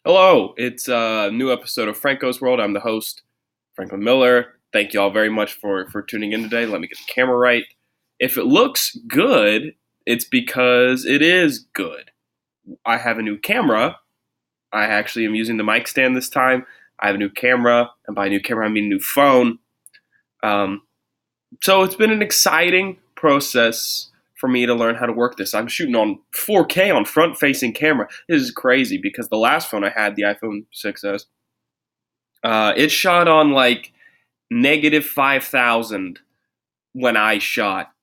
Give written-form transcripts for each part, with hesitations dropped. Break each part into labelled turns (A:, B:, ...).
A: Hello, it's a new episode of Franco's World. I'm the host, Franco Miller. Thank you all very much for tuning in today. Let me get the camera right. If it looks good, it's because it is good. I have a new camera. I actually am using the mic stand this time. I have a new camera, and by new camera, I mean a new phone. Um, so it's been an exciting process for me to learn how to work this. I'm shooting on 4K on front-facing camera. This is crazy because the last phone I had, the iPhone 6s, it shot on like negative 5,000 when I shot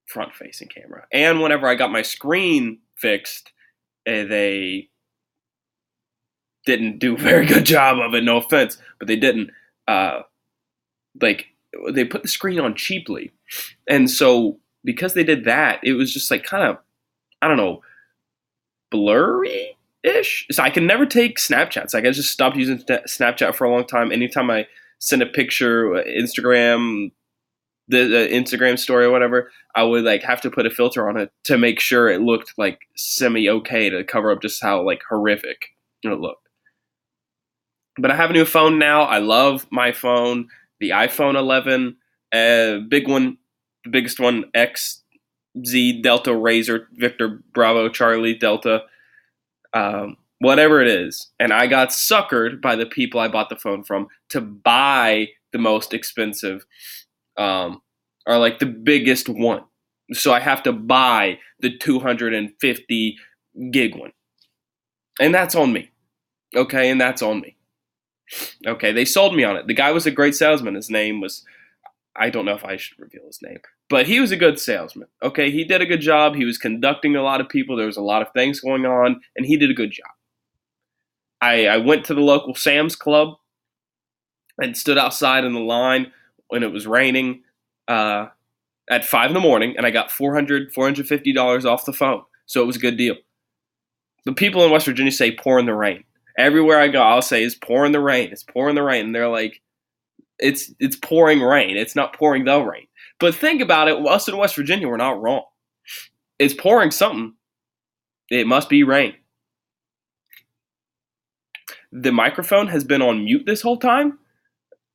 A: front-facing camera. And whenever I got my screen fixed, they didn't do a very good job of it. No offense, but they didn't. Uh, like they put the screen on cheaply, and so because they did that, it was just like kind of, I don't know, blurry ish. So I can never take Snapchats. Like I just stopped using Snapchat for a long time. Anytime I send a picture, Instagram, the Instagram story or whatever, I would like have to put a filter on it to make sure it looked like semi okay to cover up just how like horrific it looked. But I have a new phone now. I love my phone, the iPhone 11, big one, the biggest one, XZ Delta Razor Victor Bravo Charlie Delta, whatever it is. And I got suckered by the people I bought the phone from to buy the most expensive, or like the biggest one. So I have to buy the 250 gig one. And that's on me. Okay, and that's on me. Okay, they sold me on it. The guy was a great salesman. His name was, I don't know if I should reveal his name, but he was a good salesman. Okay, he did a good job. He was conducting a lot of people. There was a lot of things going on, and he did a good job. I went to the local Sam's Club and stood outside in the line when it was raining at 5 in the morning, and I got $450 off the phone. So it was a good deal. The people in West Virginia say pour in the rain. Everywhere I go, I'll say, it's pouring the rain. It's pouring the rain. And they're like, it's pouring rain. It's not pouring the rain. But think about it. Us in West Virginia, we're not wrong. It's pouring something. It must be rain. The microphone has been on mute this whole time.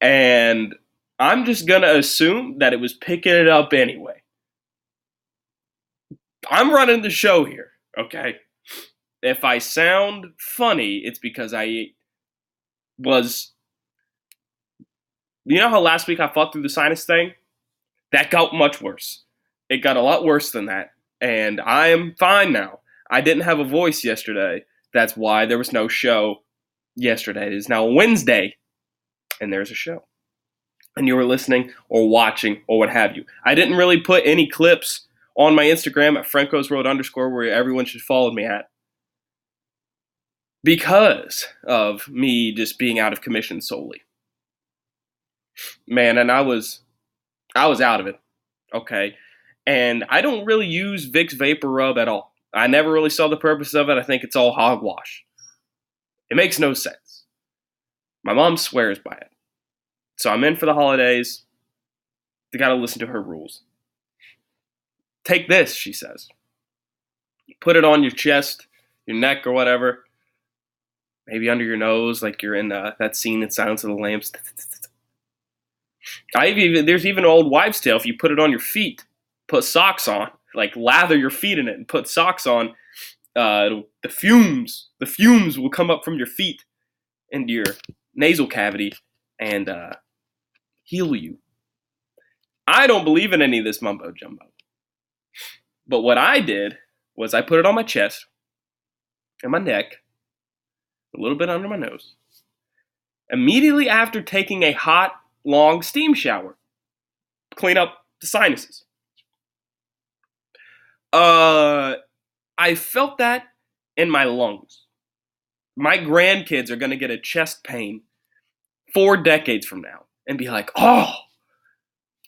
A: And I'm just going to assume that it was picking it up anyway. I'm running the show here, okay? If I sound funny, it's because I was, you know how last week I fought through the sinus thing? That got much worse. It got a lot worse than that. And I am fine now. I didn't have a voice yesterday. That's why there was no show yesterday. It is now Wednesday, and there's a show. And you were listening or watching or what have you. I didn't really put any clips on my Instagram at francosroad _ where everyone should follow me at, because of me just being out of commission solely. Man, and I was out of it, okay? And I don't really use Vicks Vapor Rub at all. I never really saw the purpose of it. I think it's all hogwash. It makes no sense. My mom swears by it. So I'm in for the holidays. They gotta listen to her rules. Take this, she says. Put it on your chest, your neck, or whatever. Maybe under your nose, like you're in that scene in Silence of the Lambs. There's even an old wives' tale. If you put it on your feet, put socks on, like lather your feet in it and put socks on, the fumes will come up from your feet into your nasal cavity and heal you. I don't believe in any of this mumbo jumbo. But what I did was I put it on my chest and my neck, a little bit under my nose, immediately after taking a hot, long steam shower. Clean up the sinuses. I felt that in my lungs. My grandkids are going to get a chest pain 4 decades from now and be like, oh,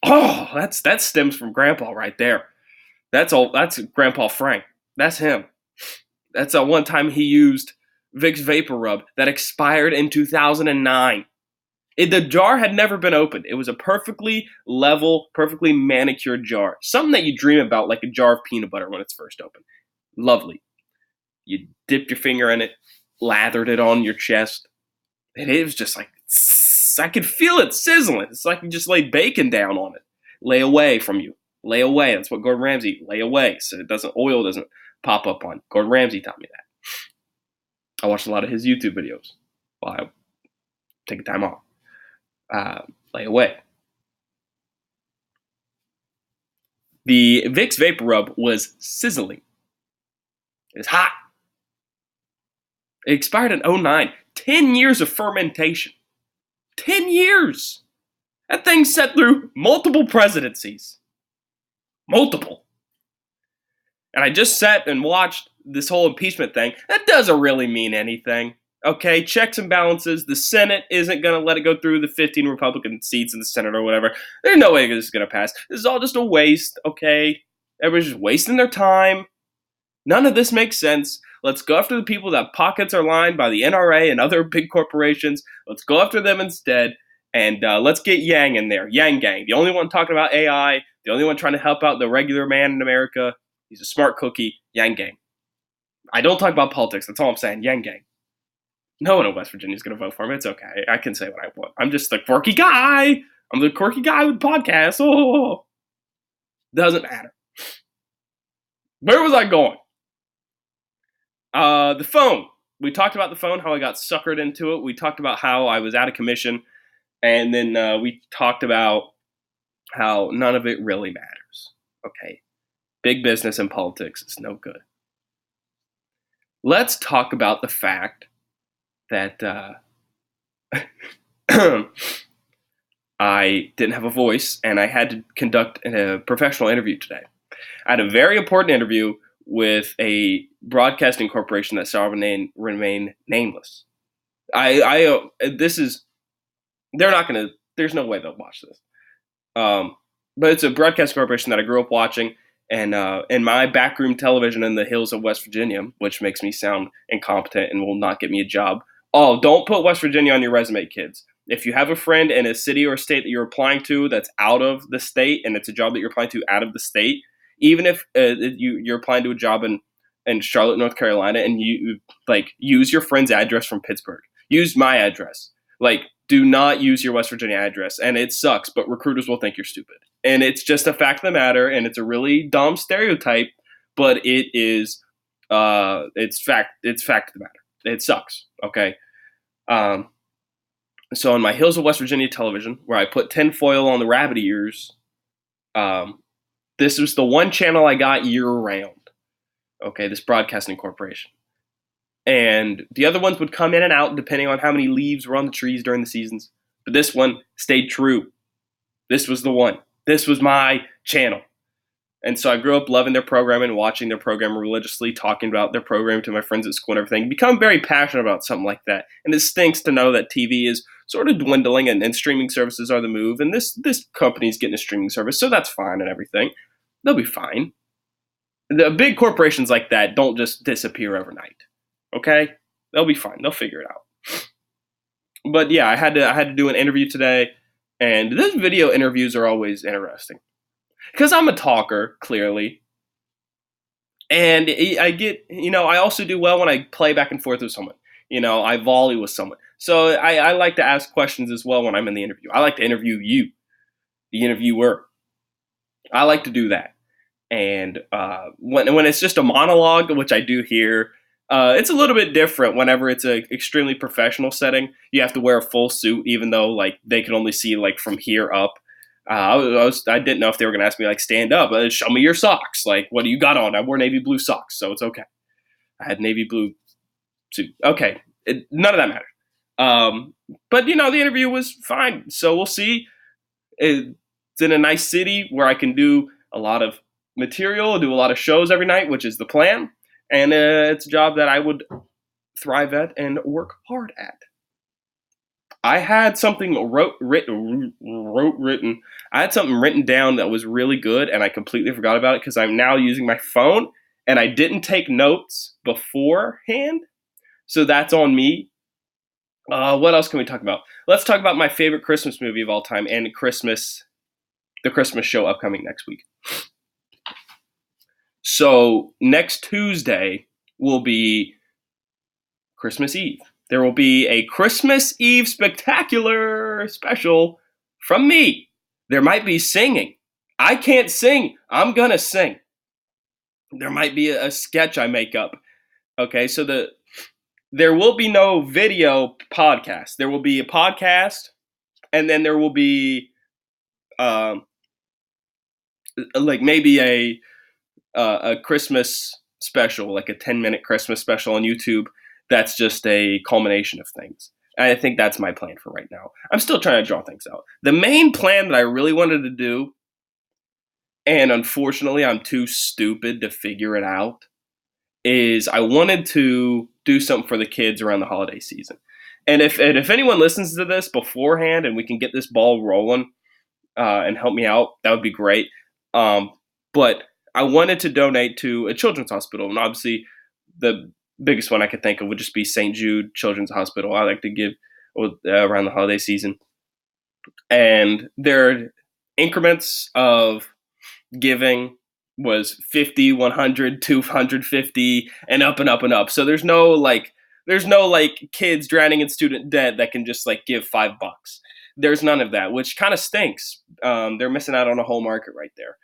A: that stems from Grandpa right there. That's Grandpa Frank. That's him. That's one time he used Vicks Vapor Rub that expired in 2009. The jar had never been opened. It was a perfectly level, perfectly manicured jar. Something that you dream about, like a jar of peanut butter when it's first opened. Lovely. You dip your finger in it, lathered it on your chest. And it was just like, I could feel it sizzling. It's like you just laid bacon down on it. Lay away from you. Lay away. That's what Gordon Ramsay, lay away. So oil doesn't pop up on. Gordon Ramsay taught me that. I watched a lot of his YouTube videos while I take time off. Lay away. The Vicks Vapor Rub was sizzling. It was hot. It expired in 2009. 10 years of fermentation. 10 years. That thing sat through multiple presidencies. Multiple. And I just sat and watched this whole impeachment thing. That doesn't really mean anything. Okay, checks and balances. The Senate isn't going to let it go through the 15 Republican seats in the Senate or whatever. There's no way this is going to pass. This is all just a waste, okay? Everybody's just wasting their time. None of this makes sense. Let's go after the people that pockets are lined by the NRA and other big corporations. Let's go after them instead. And let's get Yang in there. Yang Gang. The only one talking about AI. The only one trying to help out the regular man in America. He's a smart cookie. Yang Gang. I don't talk about politics. That's all I'm saying. Yang Gang. No one in West Virginia is going to vote for him. It's okay. I can say what I want. I'm just the quirky guy. I'm the quirky guy with podcasts. Oh, doesn't matter. Where was I going? The phone. We talked about the phone, how I got suckered into it. We talked about how I was out of commission. And then we talked about how none of it really matters. Okay. Big business and politics is no good. Let's talk about the fact that I didn't have a voice and I had to conduct a professional interview today. I had a very important interview with a broadcasting corporation that shall remain nameless. They're not going to, there's no way they'll watch this. But it's a broadcast corporation that I grew up watching, and in my backroom television in the hills of West Virginia, which makes me sound incompetent and will not get me a job. Oh, don't put West Virginia on your resume, kids. If you have a friend in a city or state that you're applying to that's out of the state, and it's a job that you're applying to out of the state, even if you're applying to a job in Charlotte, North Carolina, and you like use your friend's address from Pittsburgh, use my address. Like, do not use your West Virginia address. And it sucks, but recruiters will think you're stupid. And it's just a fact of the matter, and it's a really dumb stereotype, but it is it's fact of the matter. It sucks. Okay. So on my Hills of West Virginia television, where I put tinfoil on the rabbit ears, this was the one channel I got year round. Okay, this broadcasting corporation. And the other ones would come in and out depending on how many leaves were on the trees during the seasons. But this one stayed true. This was the one. This was my channel. And so I grew up loving their program and watching their program religiously, talking about their program to my friends at school and everything. Become very passionate about something like that. And it stinks to know that TV is sort of dwindling and streaming services are the move. And this company's getting a streaming service, so that's fine and everything. They'll be fine. The big corporations like that don't just disappear overnight. Okay? They'll be fine. They'll figure it out. But yeah, I had to do an interview today, and those video interviews are always interesting. Because I'm a talker, clearly. And I get, I also do well when I play back and forth with someone. I volley with someone. So I like to ask questions as well when I'm in the interview. I like to interview you, the interviewer. I like to do that. And when it's just a monologue, which I do here, it's a little bit different whenever it's an extremely professional setting. You have to wear a full suit, even though like they can only see like from here up. I didn't know if they were going to ask me like stand up. Show me your socks. Like, what do you got on? I wore navy blue socks, so it's okay. I had navy blue suit. Okay, none of that mattered. But the interview was fine. So we'll see. It's in a nice city where I can do a lot of material, do a lot of shows every night, which is the plan. And it's a job that I would thrive at and work hard at. I had something written. I had something written down that was really good, and I completely forgot about it because I'm now using my phone, and I didn't take notes beforehand. So that's on me. What else can we talk about? Let's talk about my favorite Christmas movie of all time and the Christmas show upcoming next week. So next Tuesday will be Christmas Eve. There will be a Christmas Eve spectacular special from me. There might be singing. I can't sing. I'm gonna sing. There might be a sketch I make up. Okay, so there will be no video podcast. There will be a podcast, and then there will be um, like maybe a Christmas special, like a 10-minute Christmas special on YouTube. That's just a culmination of things. And I think that's my plan for right now. I'm still trying to draw things out. The main plan that I really wanted to do, and unfortunately I'm too stupid to figure it out, is I wanted to do something for the kids around the holiday season. And if anyone listens to this beforehand and we can get this ball rolling and help me out, that would be great. But I wanted to donate to a children's hospital, and obviously the biggest one I could think of would just be St. Jude Children's Hospital. I like to give around the holiday season, and their increments of giving was 50, 100, 250, and up and up and up. So there's no kids drowning in student debt that can just like give $5. There's none of that, which kind of stinks. They're missing out on a whole market right there.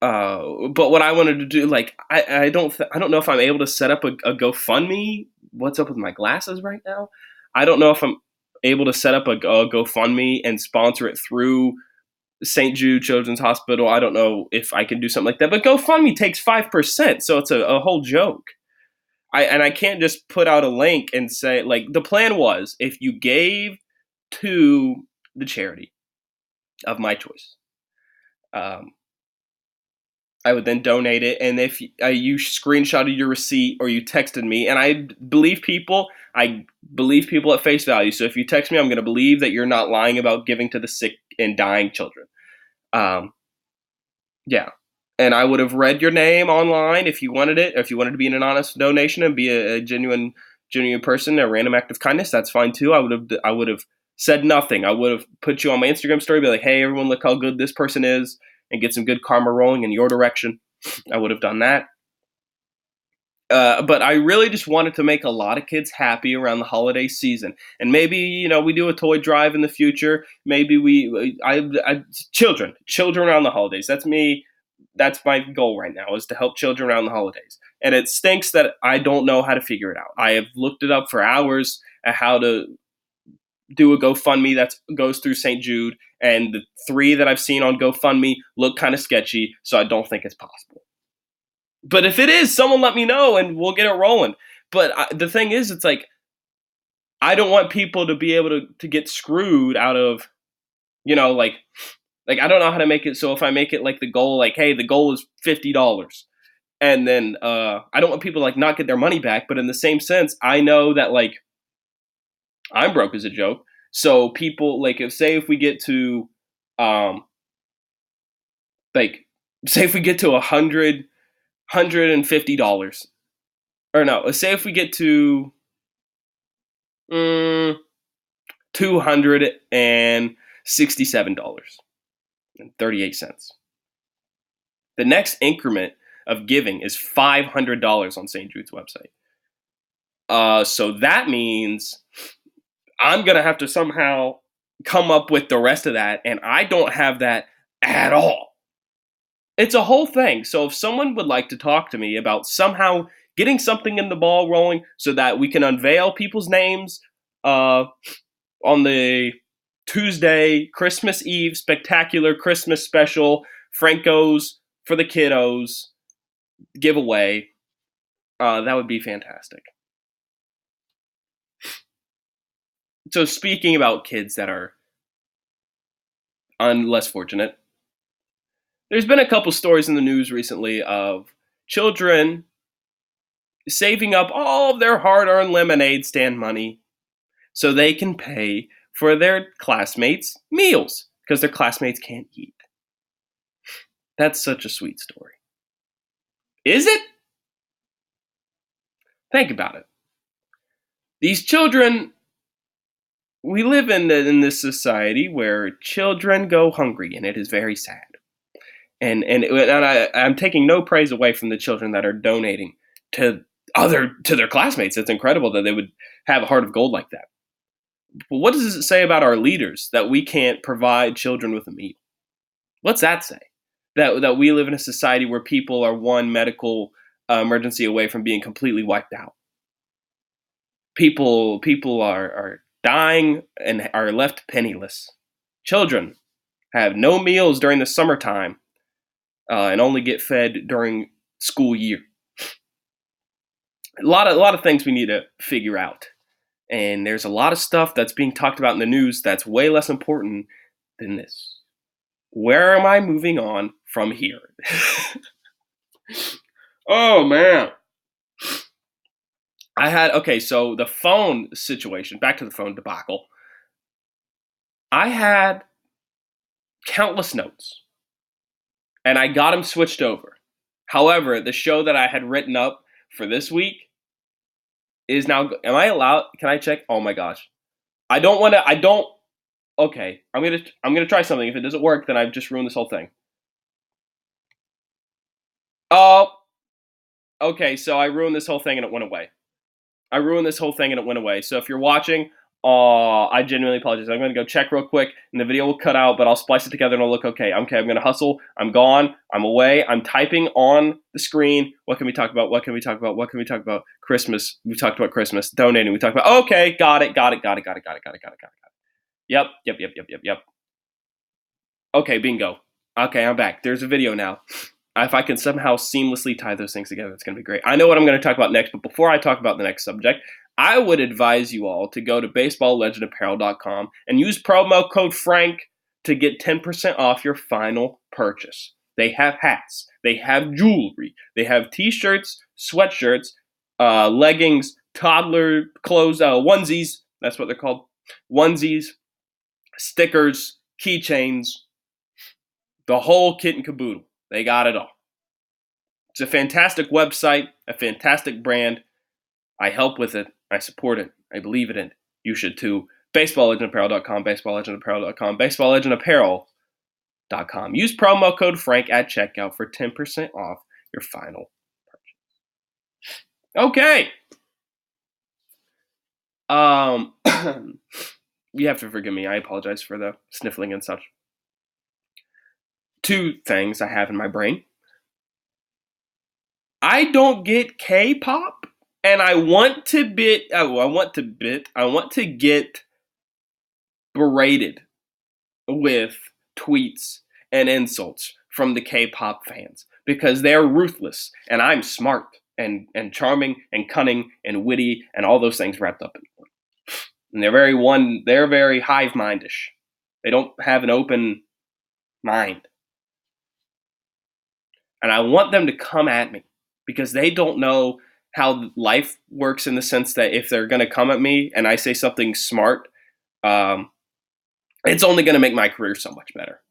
A: But what I wanted to do, like, I don't know if I'm able to set up a GoFundMe. What's up with my glasses right now? I don't know if I'm able to set up a GoFundMe and sponsor it through St. Jude Children's Hospital. I don't know if I can do something like that. But GoFundMe takes 5%, so it's a whole joke. I can't just put out a link and say, like, the plan was if you gave to the charity of my choice, I would then donate it, and if you screenshotted your receipt or you texted me, and I believe people at face value. So if you text me, I'm going to believe that you're not lying about giving to the sick and dying children. Yeah, and I would have read your name online if you wanted it. If you wanted to be an honest donation and be a genuine person, a random act of kindness, that's fine too. I would have said nothing. I would have put you on my Instagram story, be like, "Hey, everyone, look how good this person is," and get some good karma rolling in your direction. I would have done that. But I really just wanted to make a lot of kids happy around the holiday season. And maybe, we do a toy drive in the future. Maybe children around the holidays. That's me. That's my goal right now, is to help children around the holidays. And it stinks that I don't know how to figure it out. I have looked it up for hours at how to do a GoFundMe that goes through St. Jude, and the 3 that I've seen on GoFundMe look kind of sketchy, so I don't think it's possible. But if it is, someone let me know and we'll get it rolling. But the thing is, it's like, I don't want people to be able to get screwed out of, like I don't know how to make it. So if I make it like the goal, like, hey, the goal is $50. And then I don't want people to like not get their money back. But in the same sense, I know that like I'm broke as a joke. So people like if we get to say if we get to $150, or no, say if we get to $267.38. The next increment of giving is $500 on St. Jude's website. So that means I'm gonna have to somehow come up with the rest of that, and I don't have that at all. It's a whole thing. So if someone would like to talk to me about somehow getting something in the ball rolling so that we can unveil people's names on the Tuesday, Christmas Eve, spectacular Christmas special, Franco's for the kiddos giveaway, that would be fantastic. So speaking about kids that are less fortunate, there's been a couple stories in the news recently of children saving up all of their hard-earned lemonade stand money so they can pay for their classmates' meals because their classmates can't eat. That's such a sweet story. Is it? Think about it. These children, we live in this society where children go hungry, and it is very sad. And I'm taking no praise away from the children that are donating to other to their classmates. It's incredible that they would have a heart of gold like that. But what does it say about our leaders that we can't provide children with a meal? What's that say? That we live in a society where people are one medical emergency away from being completely wiped out. People are dying and are left penniless. Children have no meals during the summertime and only get fed during school year. A lot of things we need to figure out, and there's a lot of stuff that's being talked about in the news that's way less important than this. Where am I moving on from here? Oh man. So the phone situation, back to the phone debacle. I had countless notes and I got them switched over. However, the show that I had written up for this week is now, am I allowed? Can I check? Oh my gosh. I don't, okay. I'm going to try something. If it doesn't work, then I've just ruined this whole thing. Oh, okay. So I ruined this whole thing and it went away. So if you're watching, I genuinely apologize. I'm going to go check real quick, and the video will cut out, but I'll splice it together and it'll look okay. Okay, I'm going to hustle. I'm gone. I'm away. I'm typing on the screen. What can we talk about? Christmas. We talked about Christmas. Donating. We talked about. Okay, got it. Yep. Okay, bingo. Okay, I'm back. There's a video now. If I can somehow seamlessly tie those things together, it's going to be great. I know what I'm going to talk about next, but before I talk about the next subject, I would advise you all to go to baseballlegendapparel.com and use promo code Frank to get 10% off your final purchase. They have hats, they have jewelry, they have t-shirts, sweatshirts, leggings, toddler clothes, onesies, that's what they're called, onesies, stickers, keychains, the whole kit and caboodle. They got it all. It's a fantastic website, a fantastic brand. I help with it. I support it. I believe in it. You should too. BaseballLegendApparel.com, BaseballLegendApparel.com, BaseballLegendApparel.com. Use promo code Frank at checkout for 10% off your final purchase. Okay. You have to forgive me. I apologize for the sniffling and such. Two things I have in my brain. I don't get K-pop, and I want to get berated with tweets and insults from the K-pop fans because they're ruthless, and I'm smart and charming and cunning and witty and all those things wrapped up in one. And they're very hive-mindish. They don't have an open mind. And I want them to come at me because they don't know how life works in the sense that if they're going to come at me and I say something smart, it's only going to make my career so much better.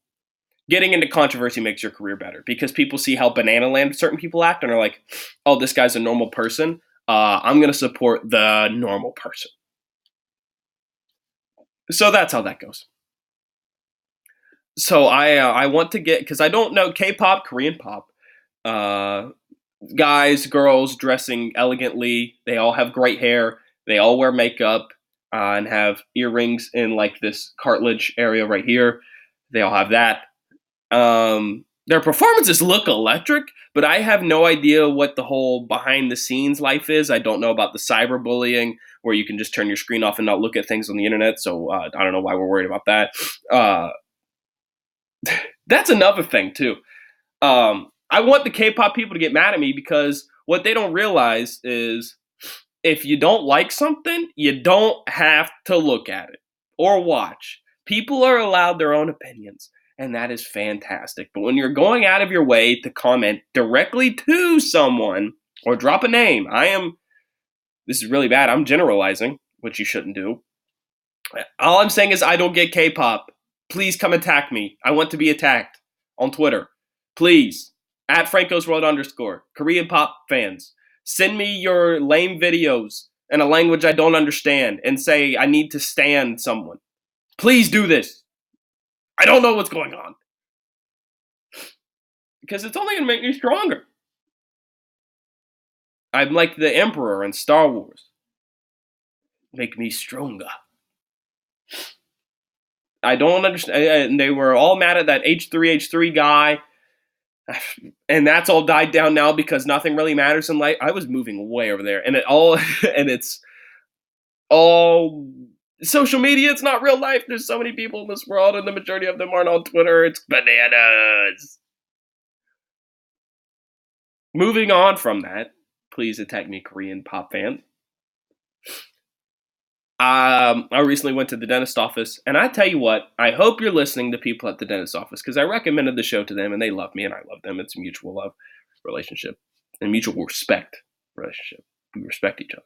A: Getting into controversy makes your career better because people see how banana land certain people act and are like, oh, this guy's a normal person. I'm going to support the normal person. So that's how that goes. So I want to get, because I don't know K-pop, Korean pop, guys, girls dressing elegantly. They all have great hair. They all wear makeup and have earrings in like this cartilage area right here. They all have that. Their performances look electric, but I have no idea what the whole behind the scenes life is. I don't know about the cyberbullying where you can just turn your screen off and not look at things on the internet. So I don't know why we're worried about that. That's another thing too. I want the K-pop people to get mad at me because what they don't realize is if you don't like something, you don't have to look at it or watch. People are allowed their own opinions, and that is fantastic. But when you're going out of your way to comment directly to someone or drop a name, this is really bad. I'm generalizing, which you shouldn't do. All I'm saying is I don't get K-pop. Please come attack me. I want to be attacked on Twitter. Please. At Franco's World _ Korean pop fans. Send me your lame videos in a language I don't understand and say I need to stand someone. Please do this. I don't know what's going on. Because it's only going to make me stronger. I'm like the Emperor in Star Wars. Make me stronger. I don't understand. And they were all mad at that H3H3 guy. And that's all died down now because nothing really matters in life. I was moving way over there. And it's all social media. It's not real life. There's so many people in this world, and the majority of them aren't on Twitter. It's bananas. Moving on from that, please attack me, Korean pop fans. I recently went to the dentist office, and I tell you what, I hope you're listening to people at the dentist office because I recommended the show to them, and they love me, and I love them. It's a mutual love relationship and mutual respect relationship. We respect each other.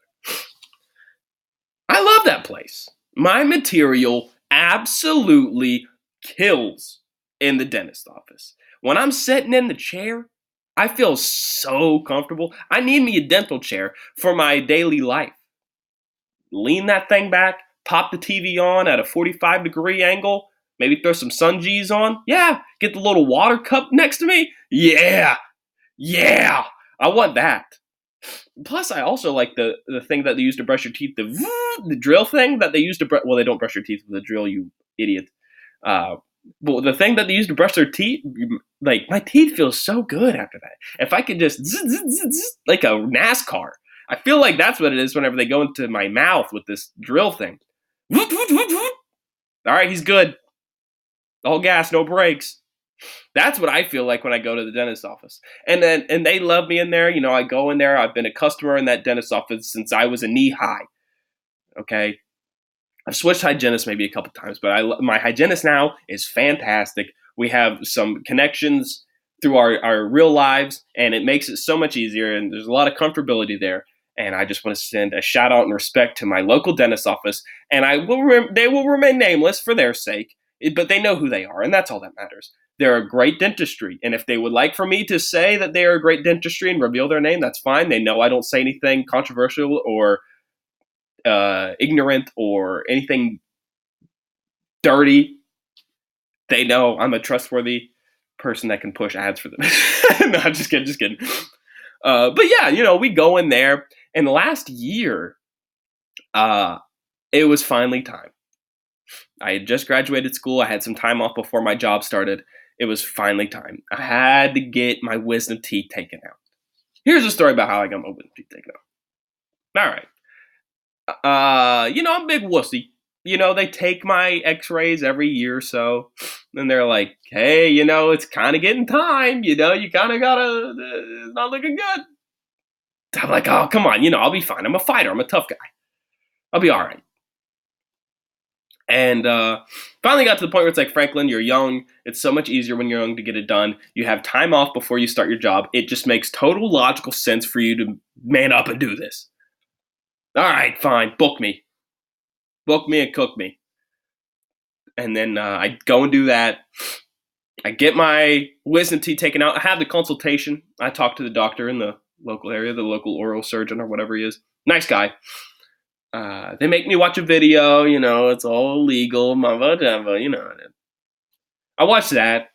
A: I love that place. My material absolutely kills in the dentist office. When I'm sitting in the chair, I feel so comfortable. I need me a dental chair for my daily life. Lean that thing back, pop the TV on at a 45-degree angle, maybe throw some sun G's on. Yeah, get the little water cup next to me. Yeah, I want that. Plus, I also like the thing that they use to brush your teeth, the drill thing that they use to brush. Well, they don't brush your teeth with a drill, you idiot. But the thing that they use to brush their teeth, like my teeth feel so good after that. If I could just like a NASCAR. I feel like that's what it is whenever they go into my mouth with this drill thing. All right, he's good. All gas, no brakes. That's what I feel like when I go to the dentist office. And they love me in there. You know, I go in there. I've been a customer in that dentist office since I was a knee high. Okay. I've switched hygienists maybe a couple times, but my hygienist now is fantastic. We have some connections through our real lives, and it makes it so much easier, and there's a lot of comfortability there. And I just want to send a shout out and respect to my local dentist office, and they will remain nameless for their sake, but they know who they are, and that's all that matters. They're a great dentistry, and if they would like for me to say that they are a great dentistry and reveal their name, that's fine. They know I don't say anything controversial or ignorant or anything dirty. They know I'm a trustworthy person that can push ads for them. No, I'm just kidding. But yeah, you know, we go in there, and last year, it was finally time. I had just graduated school. I had some time off before my job started. It was finally time. I had to get my wisdom teeth taken out. Here's a story about how I got my wisdom teeth taken out. All right. You know, I'm a big wussy. You know, they take my x-rays every year or so. And they're like, hey, you know, it's kind of getting time. You know, you kind of gotta, it's not looking good. I'm like, oh, come on. You know, I'll be fine. I'm a fighter. I'm a tough guy. I'll be all right. And finally got to the point where it's like, Franklin, you're young. It's so much easier when you're young to get it done. You have time off before you start your job. It just makes total logical sense for you to man up and do this. All right, fine. Book me. Book me and cook me. And then I go and do that. I get my wisdom teeth taken out. I have the consultation. I talk to the doctor in the local area, the local oral surgeon or whatever he is. Nice guy. They make me watch a video, you know, it's all legal, whatever, you know. I watched that.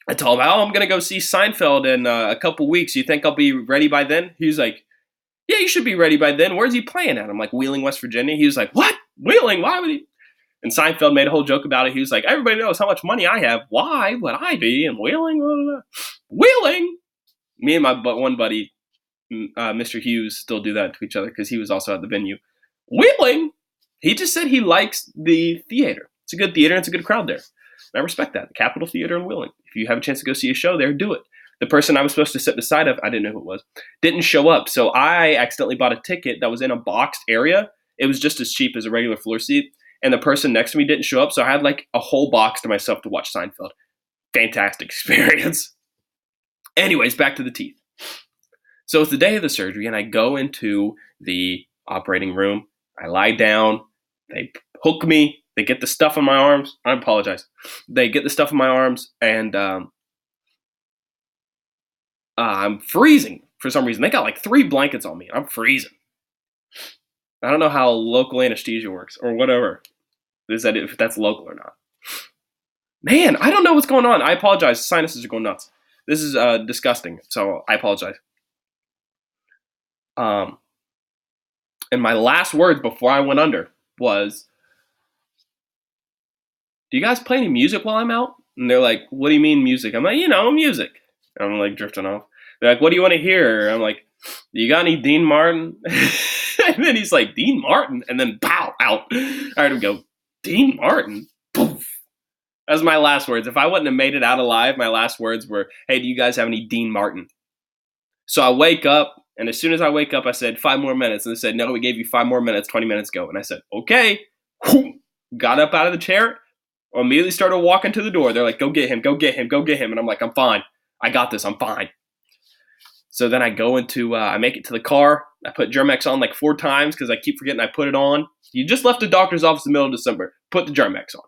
A: I told him, oh, I'm going to go see Seinfeld in a couple weeks. You think I'll be ready by then? He was like, yeah, you should be ready by then. Where's he playing at? I'm like, Wheeling, West Virginia. He was like, what? Wheeling? Why would he? And Seinfeld made a whole joke about it. He was like, everybody knows how much money I have. Why would I be in Wheeling? Wheeling? Me and my one buddy, Mr. Hughes, still do that to each other because he was also at the venue. Wheeling? He just said he likes the theater. It's a good theater and it's a good crowd there. And I respect that. The Capitol Theater in Wheeling. If you have a chance to go see a show there, do it. The person I was supposed to sit beside of, I didn't know who it was, didn't show up. So I accidentally bought a ticket that was in a boxed area. It was just as cheap as a regular floor seat. And the person next to me didn't show up. So I had like a whole box to myself to watch Seinfeld. Fantastic experience. Anyways, back to the teeth. So it's the day of the surgery and I go into the operating room. I lie down. They hook me. They get the stuff in my arms. I apologize. They get the stuff in my arms, and I'm freezing for some reason. They got like 3 blankets on me. I'm freezing. I don't know how local anesthesia works or whatever. Is that if that's local or not? Man, I don't know what's going on. I apologize. Sinuses are going nuts. This is disgusting. So I apologize. Um, and my last words before I went under was, "Do you guys play any music while I'm out?" And they're like, "What do you mean music?" I'm like, music. And I'm like drifting off. They're like, "What do you want to hear?" I'm like, "You got any Dean Martin?" And then he's like, "Dean Martin?" And then pow, out. I heard him go, "Dean Martin?" Poof. That was my last words. If I wouldn't have made it out alive, my last words were, "Hey, do you guys have any Dean Martin?" So I wake up, and as soon as I wake up, I said, "5 more minutes." And they said, "No, we gave you 5 more minutes, 20 minutes ago." And I said, "Okay." Got up out of the chair, immediately started walking to the door. They're like, "Go get him, go get him, go get him." And I'm like, "I'm fine. I got this. I'm fine." So then I go into, I make it to the car. I put Germ-X on like 4 times because I keep forgetting I put it on. You just left the doctor's office in the middle of December. Put the Germ-X on.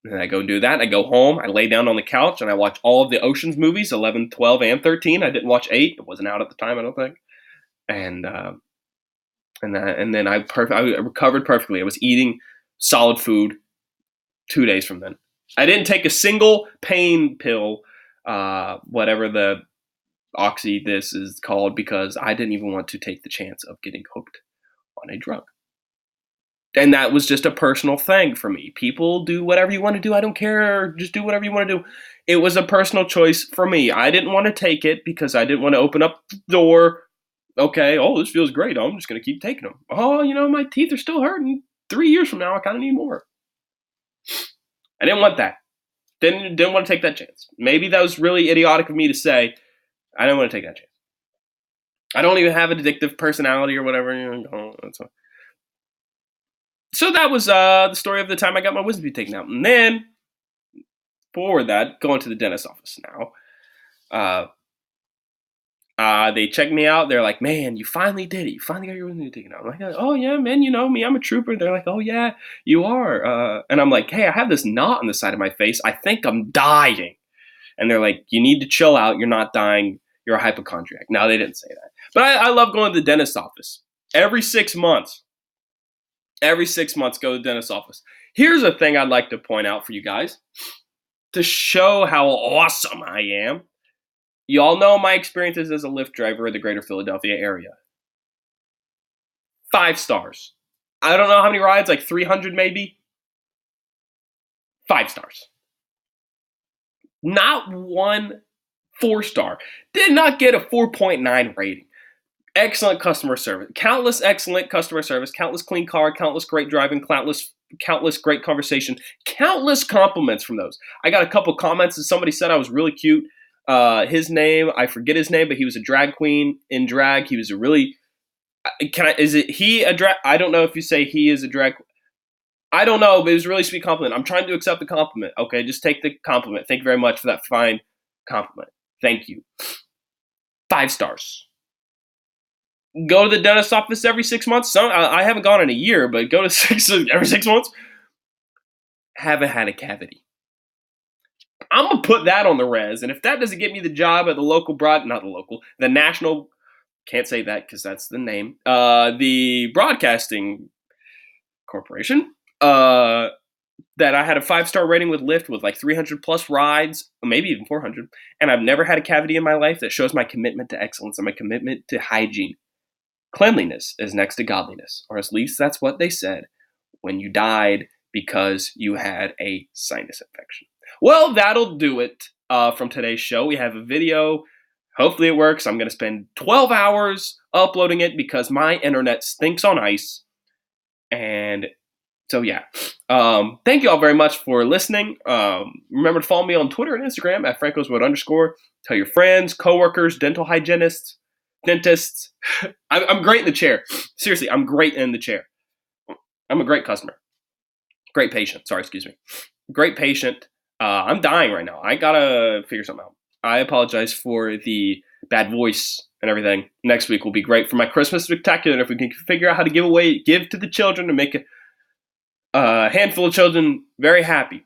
A: And I go do that. I go home. I lay down on the couch and I watch all of the Ocean's movies, 11, 12, and 13. I didn't watch 8. It wasn't out at the time, I don't think. And then I recovered perfectly. I was eating solid food 2 days from then. I didn't take a single pain pill, whatever the oxy this is called, because I didn't even want to take the chance of getting hooked on a drug. And that was just a personal thing for me. People do whatever you want to do. I don't care. Just do whatever you want to do. It was a personal choice for me. I didn't want to take it because I didn't want to open up the door. Okay, oh, this feels great. I'm just going to keep taking them. Oh, my teeth are still hurting. 3 years from now, I kind of need more. I didn't want that. Didn't want to take that chance. Maybe that was really idiotic of me to say. I didn't want to take that chance. I don't even have an addictive personality or whatever. So that was the story of the time I got my wisdom teeth taken out. And then, forward that, going to the dentist office now. They checked me out. They're like, "Man, you finally did it. You finally got your wisdom teeth taken out." I'm like, "Oh, yeah, man, you know me. I'm a trooper." They're like, "Oh, yeah, you are." And I'm like, "Hey, I have this knot on the side of my face. I think I'm dying." And they're like, "You need to chill out. You're not dying. You're a hypochondriac." No, they didn't say that. But I love going to the dentist's office. Every 6 months, go to the dentist's office. Here's a thing I'd like to point out for you guys to show how awesome I am. You all know my experiences as a Lyft driver in the greater Philadelphia area. 5 stars. I don't know how many rides, like 300 maybe. 5 stars. Not one 4-star. Did not get a 4.9 rating. Excellent customer service. Countless excellent customer service. Countless clean car. Countless great driving. Countless great conversation. Countless compliments from those. I got a couple comments that somebody said I was really cute. His name, I forget his name, but he was a drag queen in drag. He was a really, is it he a drag? I don't know if you say he is a drag. I don't know, but it was a really sweet compliment. I'm trying to accept the compliment. Okay, just take the compliment. Thank you very much for that fine compliment. Thank you. 5 stars. Go to the dentist office every 6 months. I haven't gone in a year, but go to every 6 months. Haven't had a cavity. I'm gonna put that on the res, and if that doesn't get me the job at the national, can't say that because that's the name, the broadcasting corporation, that I had a 5-star rating with Lyft with like 300 plus rides, maybe even 400, and I've never had a cavity in my life. That shows my commitment to excellence and my commitment to hygiene. Cleanliness is next to godliness, or at least that's what they said when you died because you had a sinus infection. Well, that'll do it from today's show. We have a video. Hopefully it works. I'm going to spend 12 hours uploading it because my internet stinks on ice. And so, yeah. Thank you all very much for listening. Remember to follow me on Twitter and Instagram at francoswood_. Tell your friends, coworkers, dental hygienists, dentists. I'm great in the chair. Seriously, I'm great in the chair. I'm a great customer. Great patient. Sorry, excuse me. Great patient. I'm dying right now. I gotta figure something out. I apologize for the bad voice and everything. Next week will be great for my Christmas spectacular. If we can figure out how to give to the children and make a handful of children very happy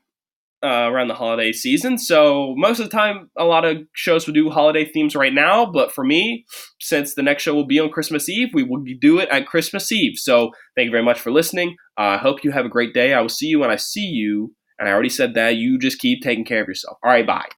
A: around the holiday season. So most of the time, a lot of shows will do holiday themes right now. But for me, since the next show will be on Christmas Eve, we will do it at Christmas Eve. So thank you very much for listening. I hope you have a great day. I will see you when I see you. And I already said that. You just keep taking care of yourself. All right, bye.